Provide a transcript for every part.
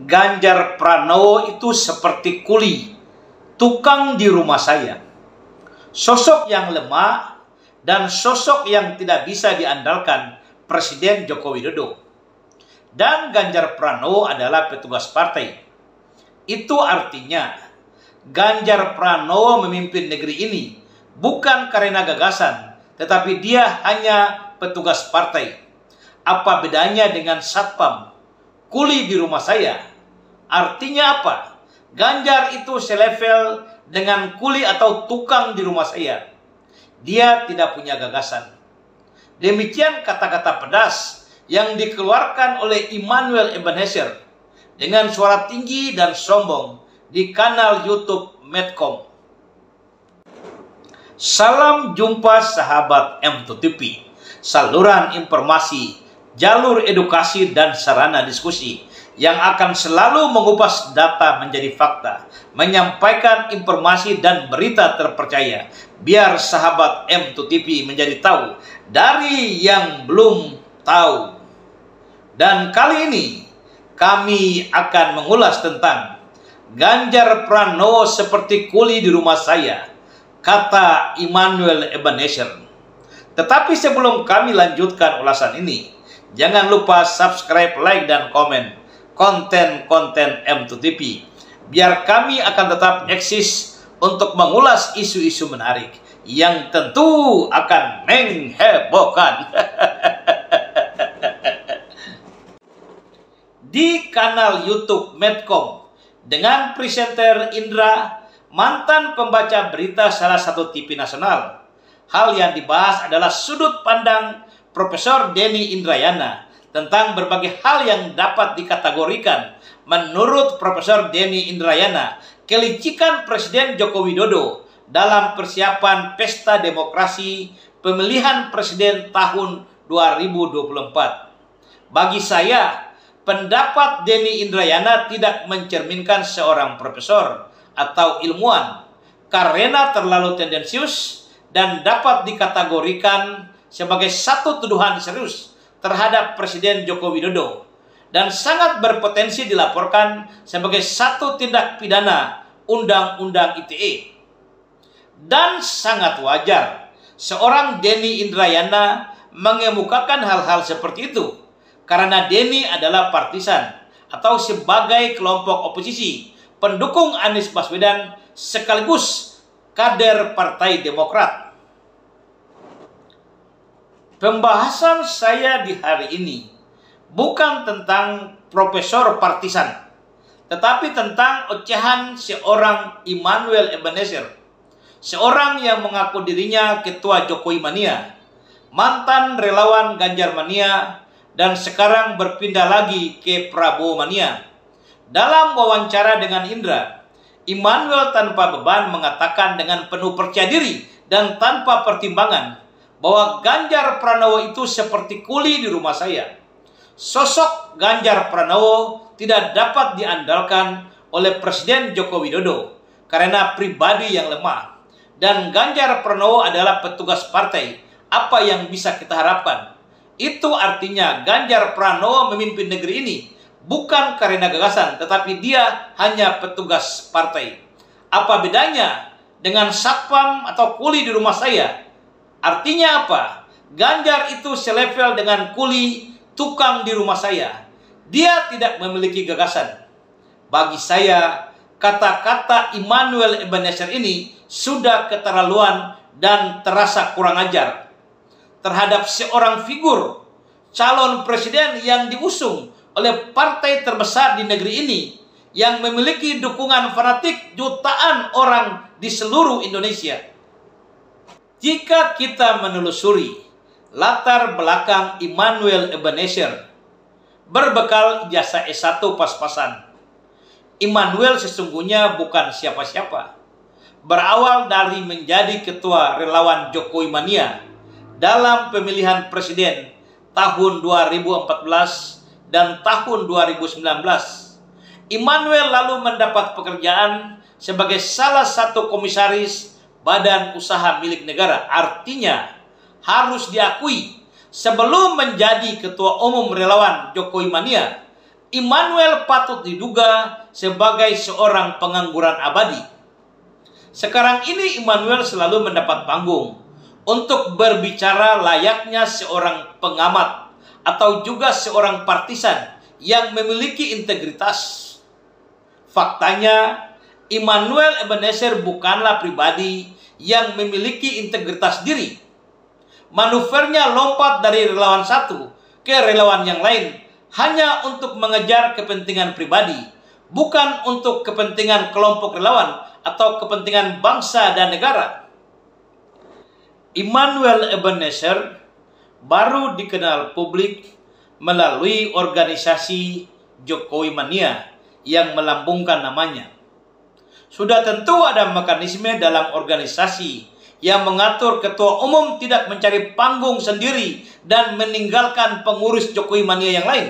Ganjar Pranowo itu seperti kuli, tukang di rumah saya. Sosok yang lemah dan sosok yang tidak bisa diandalkan Presiden Joko Widodo. Dan Ganjar Pranowo adalah petugas partai. Itu artinya Ganjar Pranowo memimpin negeri ini bukan karena gagasan, tetapi dia hanya petugas partai. Apa bedanya dengan satpam, kuli di rumah saya? Artinya apa? Ganjar itu selevel dengan kuli atau tukang di rumah saya. Dia tidak punya gagasan. Demikian kata-kata pedas yang dikeluarkan oleh Immanuel Ebenezer dengan suara tinggi dan sombong di kanal YouTube Medcom. Salam jumpa sahabat M2TV, saluran informasi, jalur edukasi dan sarana diskusi yang akan selalu mengupas data menjadi fakta, menyampaikan informasi dan berita terpercaya, biar sahabat M2TV menjadi tahu dari yang belum tahu. Dan kali ini kami akan mengulas tentang Ganjar Pranowo seperti kuli di rumah saya, kata Immanuel Ebenezer. Tetapi sebelum kami lanjutkan ulasan ini, jangan lupa subscribe, like, dan komen konten-konten M2TV, biar kami akan tetap eksis untuk mengulas isu-isu menarik yang tentu akan menghebohkan. Di kanal YouTube Medcom dengan presenter Indra, mantan pembaca berita salah satu TV nasional, hal yang dibahas adalah sudut pandang Profesor Denny Indrayana tentang berbagai hal yang dapat dikategorikan menurut Profesor Denny Indrayana kelicikan Presiden Joko Widodo dalam persiapan pesta demokrasi pemilihan presiden tahun 2024. Bagi saya, pendapat Denny Indrayana tidak mencerminkan seorang profesor atau ilmuwan karena terlalu tendensius dan dapat dikategorikan sebagai satu tuduhan serius terhadap Presiden Joko Widodo dan sangat berpotensi dilaporkan sebagai satu tindak pidana Undang-Undang ITE. Dan sangat wajar seorang Denny Indrayana mengemukakan hal-hal seperti itu karena Denny adalah partisan atau sebagai kelompok oposisi pendukung Anies Baswedan sekaligus kader Partai Demokrat. Pembahasan saya di hari ini bukan tentang profesor partisan, tetapi tentang ocehan seorang Immanuel Ebenezer, seorang yang mengaku dirinya ketua Jokowi Mania, mantan relawan Ganjar Mania, dan sekarang berpindah lagi ke Prabowo Mania. Dalam wawancara dengan Indra, Immanuel tanpa beban mengatakan dengan penuh percaya diri dan tanpa pertimbangan bahwa Ganjar Pranowo itu seperti kuli di rumah saya. Sosok Ganjar Pranowo tidak dapat diandalkan oleh Presiden Joko Widodo karena pribadi yang lemah. Dan Ganjar Pranowo adalah petugas partai. Apa yang bisa kita harapkan? Itu artinya Ganjar Pranowo memimpin negeri ini bukan karena gagasan, tetapi dia hanya petugas partai. Apa bedanya dengan satpam atau kuli di rumah saya? Artinya apa? Ganjar itu selevel dengan kuli, tukang di rumah saya. Dia tidak memiliki gagasan. Bagi saya, kata-kata Immanuel Ebenezer ini sudah keterlaluan dan terasa kurang ajar terhadap seorang figur calon presiden yang diusung oleh partai terbesar di negeri ini yang memiliki dukungan fanatik jutaan orang di seluruh Indonesia. Jika kita menelusuri latar belakang Immanuel Ebenezer berbekal ijazah S1 pas-pasan, Immanuel sesungguhnya bukan siapa-siapa. Berawal dari menjadi ketua relawan Jokowi Mania dalam pemilihan presiden tahun 2014 dan tahun 2019, Immanuel lalu mendapat pekerjaan sebagai salah satu komisaris badan usaha milik negara. Artinya harus diakui, sebelum menjadi ketua umum relawan Jokowi Mania, Immanuel patut diduga sebagai seorang pengangguran abadi. Sekarang ini Immanuel selalu mendapat panggung untuk berbicara layaknya seorang pengamat atau juga seorang partisan yang memiliki integritas. Faktanya, Immanuel Ebenezer bukanlah pribadi yang memiliki integritas diri. Manuvernya lompat dari relawan satu ke relawan yang lain hanya untuk mengejar kepentingan pribadi, bukan untuk kepentingan kelompok relawan atau kepentingan bangsa dan negara. Immanuel Ebenezer baru dikenal publik melalui organisasi Jokowi Mania yang melambungkan namanya. Sudah tentu ada mekanisme dalam organisasi yang mengatur ketua umum tidak mencari panggung sendiri dan meninggalkan pengurus Jokowi Mania yang lain.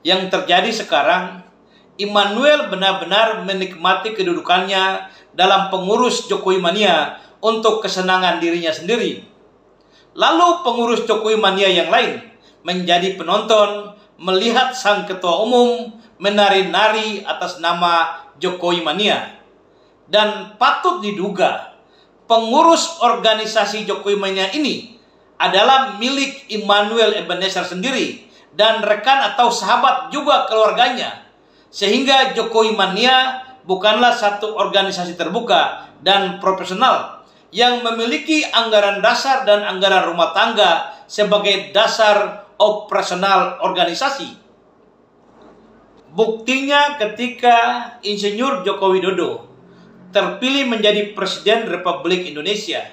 Yang terjadi sekarang, Immanuel benar-benar menikmati kedudukannya dalam pengurus Jokowi Mania untuk kesenangan dirinya sendiri. Lalu pengurus Jokowi Mania yang lain menjadi penonton melihat sang ketua umum menari-nari atas nama Jokowi Mania. Dan patut diduga pengurus organisasi Jokowi Mania ini adalah milik Immanuel Ebenezer sendiri dan rekan atau sahabat juga keluarganya. Sehingga Jokowi Mania bukanlah satu organisasi terbuka dan profesional yang memiliki anggaran dasar dan anggaran rumah tangga sebagai dasar operasional organisasi. Buktinya ketika Insinyur Joko Widodo terpilih menjadi Presiden Republik Indonesia,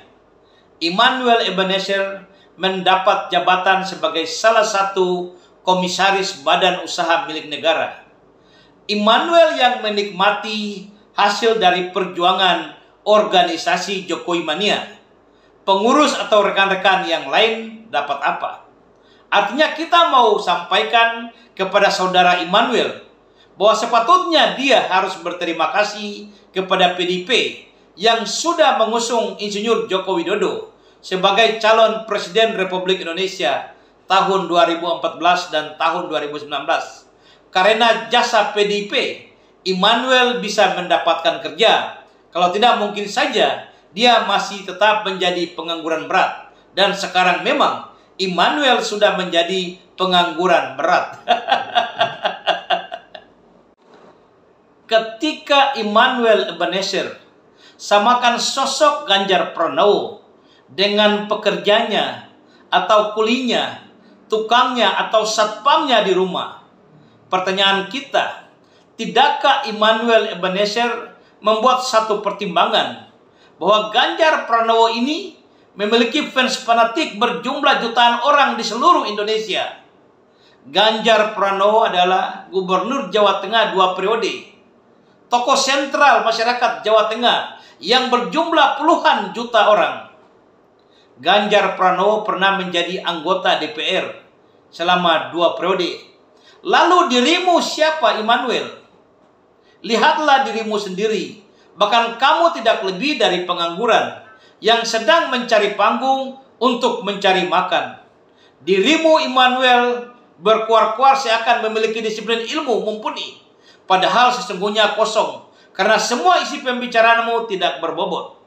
Immanuel Ebenezer mendapat jabatan sebagai salah satu komisaris badan usaha milik negara. Immanuel yang menikmati hasil dari perjuangan organisasi Jokowi Mania, pengurus atau rekan-rekan yang lain dapat apa? Artinya kita mau sampaikan kepada saudara Immanuel bahwa sepatutnya dia harus berterima kasih kepada PDIP yang sudah mengusung Insinyur Joko Widodo sebagai calon Presiden Republik Indonesia tahun 2014 dan tahun 2019. Karena jasa PDIP, Immanuel bisa mendapatkan kerja. Kalau tidak, mungkin saja dia masih tetap menjadi pengangguran berat. Dan sekarang memang Immanuel sudah menjadi pengangguran berat. Ketika Immanuel Ebenezer samakan sosok Ganjar Pranowo dengan pekerjanya atau kulinya, tukangnya atau satpamnya di rumah, pertanyaan kita, tidakkah Immanuel Ebenezer membuat satu pertimbangan bahwa Ganjar Pranowo ini memiliki fans fanatik berjumlah jutaan orang di seluruh Indonesia? Ganjar Pranowo adalah Gubernur Jawa Tengah 2 periode, tokoh sentral masyarakat Jawa Tengah yang berjumlah puluhan juta orang. Ganjar Pranowo pernah menjadi anggota DPR selama 2 periode. Lalu dirimu siapa, Immanuel? Lihatlah dirimu sendiri. Bahkan kamu tidak lebih dari pengangguran yang sedang mencari panggung untuk mencari makan. Dirimu, Immanuel, berkuar-kuar seakan memiliki disiplin ilmu mumpuni, padahal sesungguhnya kosong, karena semua isi pembicaraanmu tidak berbobot.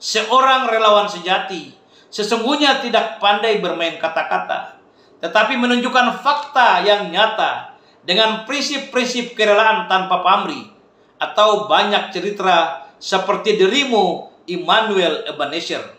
Seorang relawan sejati sesungguhnya tidak pandai bermain kata-kata, tetapi menunjukkan fakta yang nyata dengan prinsip-prinsip kerelaan tanpa pamrih atau banyak cerita seperti dirimu, Immanuel Ebenezer.